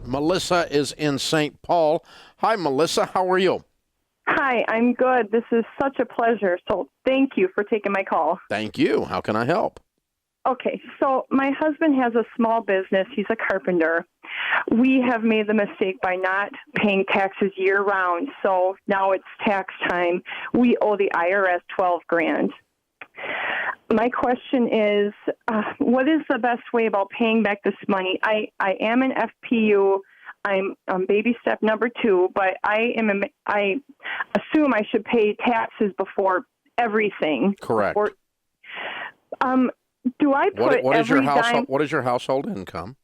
Melissa is in St. Paul. Hi, Melissa. How are you? Hi, I'm good. This is such a pleasure. So thank you for taking my call. Thank you. How can I help? Okay, so my husband has a small business. He's a carpenter. We have made the mistake by not paying taxes year-round, so now it's tax time. We owe the IRS $12,000. My question is, what is the best way about paying back this money? I am an FPU. I'm baby step number 2, but I assume I should pay taxes before everything. Correct. Do I put what is your dime? What is your household income?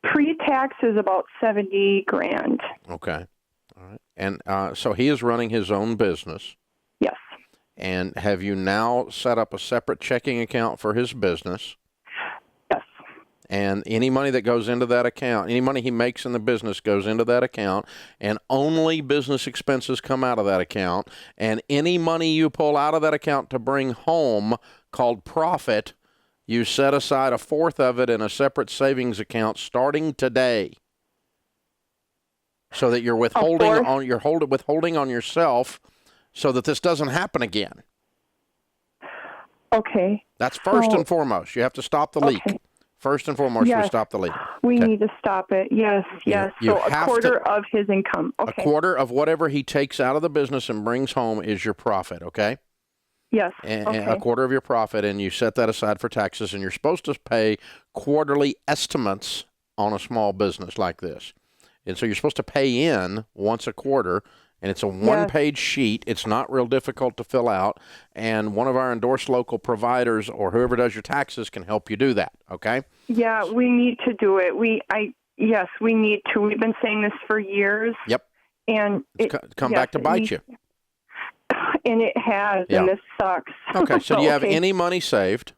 Pre-tax is about $70,000. Okay. All right. And so he is running his own business. Yes. And have you now set up a separate checking account for his business? Yes. And any money that goes into that account, any money he makes in the business goes into that account, and only business expenses come out of that account. And any money you pull out of that account to bring home, called profit, you set aside 1/4 of it in a separate savings account starting today, so that you're withholding on yourself, so that this doesn't happen again. Okay. That's first and foremost. You have to stop the leak. Okay. First and foremost, yes. you stop the leak. We need to stop it. Yes, yes. You so a quarter of his income. Okay. A quarter of whatever he takes out of the business and brings home is your profit, okay? Yes. And okay. a quarter of your profit, and you set that aside for taxes, and you're supposed to pay quarterly estimates on a small business like this. And so you're supposed to pay in once a quarter, and it's a one-page sheet. It's not real difficult to fill out, and one of our endorsed local providers or whoever does your taxes can help you do that, okay? Yeah, we need to do it. Yes, we need to. We've been saying this for years. Yep. And it's come back to bite you. And it has, and this sucks. Okay, so do you have any money saved?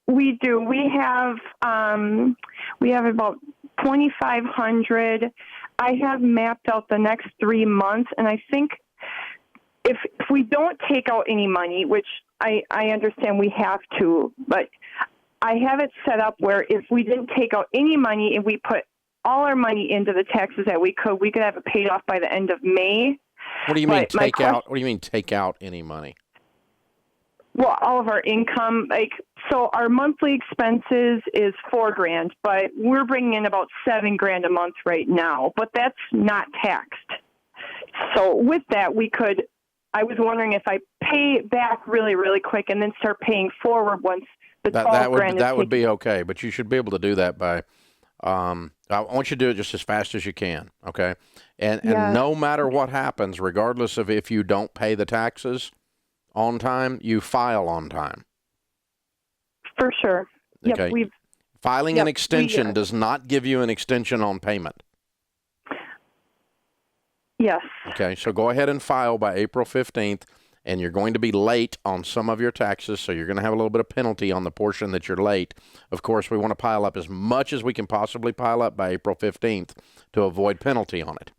We do. We have about $2,500. I have mapped out the next 3 months, and I think if we don't take out any money, which I understand we have to, but I have it set up where if we didn't take out any money and we put all our money into the taxes that we could have it paid off by the end of May. What do you mean take out? What do you mean take out any money? Well, all of our income, so our monthly expenses is $4,000, but we're bringing in about $7,000 a month right now, but that's not taxed. So with that, I was wondering if I pay back really, really quick and then start paying forward once the $12,000 that would be okay, but you should be able to do that by, I want you to do it just as fast as you can, okay? And no matter what happens, regardless of if you don't pay the taxes on time, you file on time. For sure. Okay. Yep, Filing an extension does not give you an extension on payment. Yes. Okay, so go ahead and file by April 15th, and you're going to be late on some of your taxes, so you're going to have a little bit of penalty on the portion that you're late. Of course, we want to pile up as much as we can possibly pile up by April 15th to avoid penalty on it.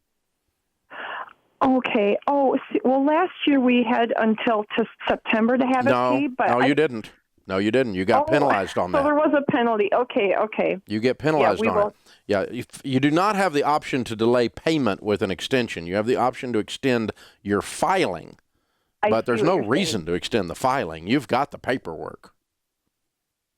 Okay. Oh, well, last year we had until September to have it paid. But you didn't. No, you didn't. You got penalized on that. So there was a penalty. Okay. You get penalized on it. Yeah, you do not have the option to delay payment with an extension. You have the option to extend your filing, but there's no reason to extend the filing. You've got the paperwork.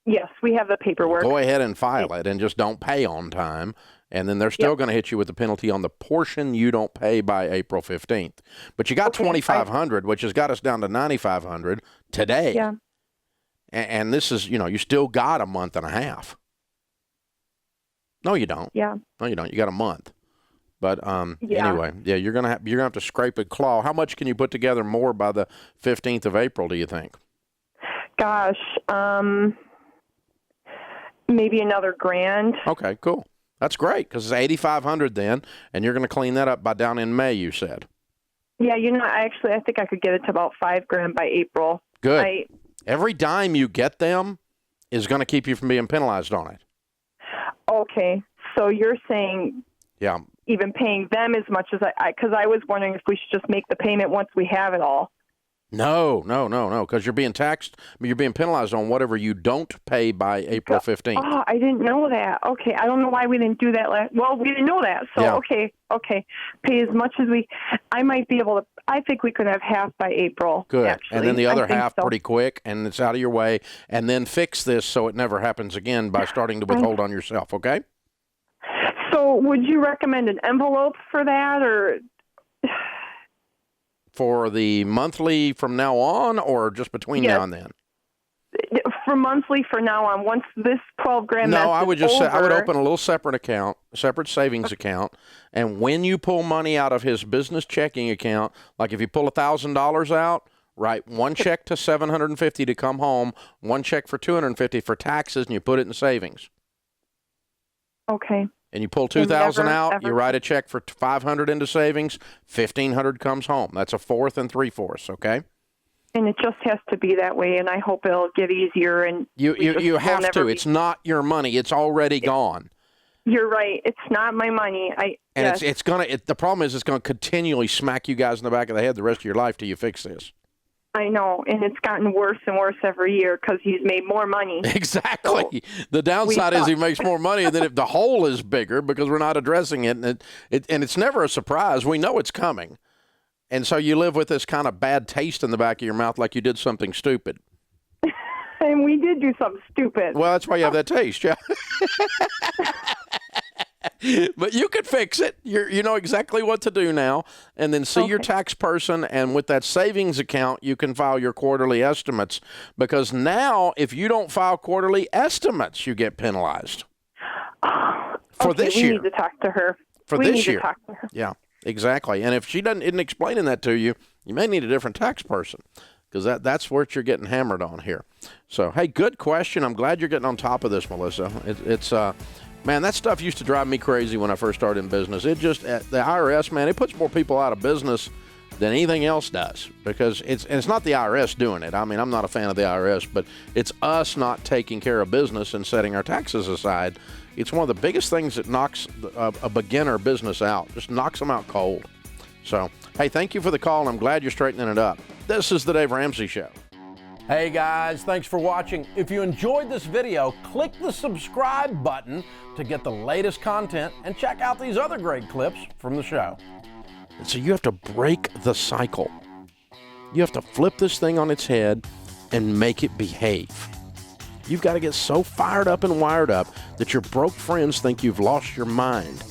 Yes, we have the paperwork. Go ahead and file it and just don't pay on time. And then they're still going to hit you with the penalty on the portion you don't pay by April 15th. But you got $2,500, which has got us down to $9,500 today. Yeah. And this is, you still got a month and a half. No, you don't. Yeah. No, you don't. You got a month. But anyway, you're gonna have to scrape and claw. How much can you put together more by the 15th of April, do you think? Gosh, maybe another $1,000. Okay, cool. That's great, because it's $8,500 then, and you're going to clean that up by down in May, you said. Yeah, I think I could get it to about $5,000 by April. Good. Every dime you get them is going to keep you from being penalized on it. Okay, so you're saying even paying them as much as because I was wondering if we should just make the payment once we have it all. No, because you're being taxed. You're being penalized on whatever you don't pay by April 15th. Oh, I didn't know that. Okay, I don't know why we didn't do that last. Well, we didn't know that. So Yeah. Okay, pay as much as we. I might be able to. I think we could have half by April. Good. Actually. And then the other I think half so. pretty quick, and it's out of your way. And then fix this so it never happens again by starting to withhold on yourself, okay? So would you recommend an envelope for that, or? For the monthly from now on, or just between now and then? For monthly for now on, once this 12 grand No, mess I would is just say I would over- open a little separate account, separate savings account, and when you pull money out of his business checking account, like if you pull $1,000 out, write one check to $750 to come home, one check for $250 for taxes, and you put it in savings. Okay. And you pull $2,000 out, ever- you write a check for $500 into savings, $1,500 comes home. That's a fourth and three-fourths, okay? And it just has to be that way, and I hope it'll get easier. And You will have never to. be- It's not your money. It's already gone. You're right. It's not my money. And Yes. it's gonna. The problem is it's gonna continually smack you guys in the back of the head the rest of your life till you fix this. I know, and it's gotten worse and worse every year because he's made more money. Exactly. The downside is he makes more money, and then if the hole is bigger because we're not addressing it, and it's never a surprise. We know it's coming, and so you live with this kind of bad taste in the back of your mouth, like you did something stupid. And we did do something stupid. Well, that's why you have that taste, yeah. But you could fix it. You know exactly what to do now, and then see your tax person, and with that savings account, you can file your quarterly estimates, because now if you don't file quarterly estimates, you get penalized. For this year. We need to talk to her. For we this need year. To talk to her. Yeah, exactly. And if she isn't explaining that to you, you may need a different tax person, because that's what you're getting hammered on here. So, hey, good question. I'm glad you're getting on top of this, Melissa. Man, that stuff used to drive me crazy when I first started in business. The IRS, man, it puts more people out of business than anything else does, because it's not the IRS doing it. I mean, I'm not a fan of the IRS, but it's us not taking care of business and setting our taxes aside. It's one of the biggest things that knocks a beginner business out, just knocks them out cold. So, hey, thank you for the call, and I'm glad you're straightening it up. This is the Dave Ramsey Show. Hey guys, thanks for watching. If you enjoyed this video, click the subscribe button to get the latest content and check out these other great clips from the show. And so you have to break the cycle. You have to flip this thing on its head and make it behave. You've got to get so fired up and wired up that your broke friends think you've lost your mind.